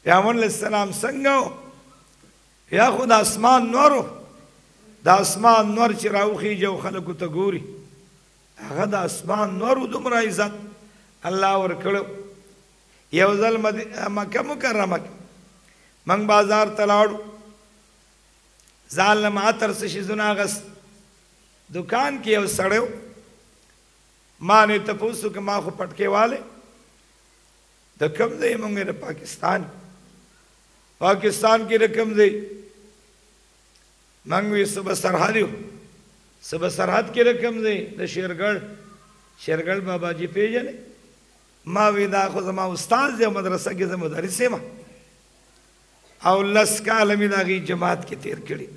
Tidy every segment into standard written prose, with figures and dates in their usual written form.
پیغمبر علیہ السلام څنګه یا خو د اسمان نورو د اسمان نور چې راوخیږي او خلکو ته ګوري هغه د اسمان نورو دومره عزت الله ورکړو یو ځل مکه مکرمه کې موږ بازار ته لاړو ځان له ما عطر څه شیزونه اخیست دکان کې یو سړی و ما نه تپوس وکړ ما خو پټکې والی د کوم ځای موږ د پاکستان کې د کوم ځای موږ وی صوبه سرحد یو صوبه سرحد کې د کوم ځای د شیرګړ بابا جي پیژنې ما وی دا خو زما استاد دی مدرسه کې زه مدرس یم او لس کاله مې د هغې جماعت کې تیر کړي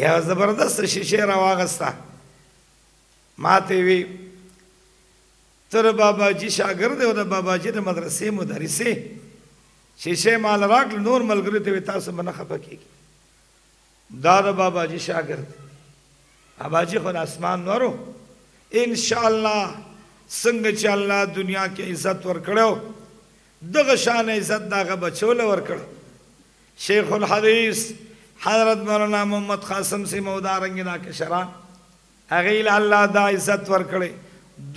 یو زبردست شیشې راواغسته ما ته وی ته د بابا جي شاګرد او د بابا جي د مدرسې مدرسې شیشې مال راکړه نور ملګري ته وی تاسو به نه خفه کېږي دا د بابا جي شاګرد بابا جي خو د اسمان نورو انشاءالله څنګه چې الله دنیا کې عزت ورکړو دغه شان عزت دغه بچو له ورکړ شیخ الحدیث حضرت مولانا محمد قاسم سے مودارنګ دا کشران هغه له الله دا عزت ورکړي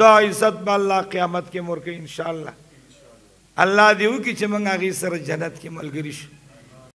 دا عزت به الله قیامت کې مورکه ان شاء الله الله دې وکړي چې موږ هغه سره جنت کې ملګری شو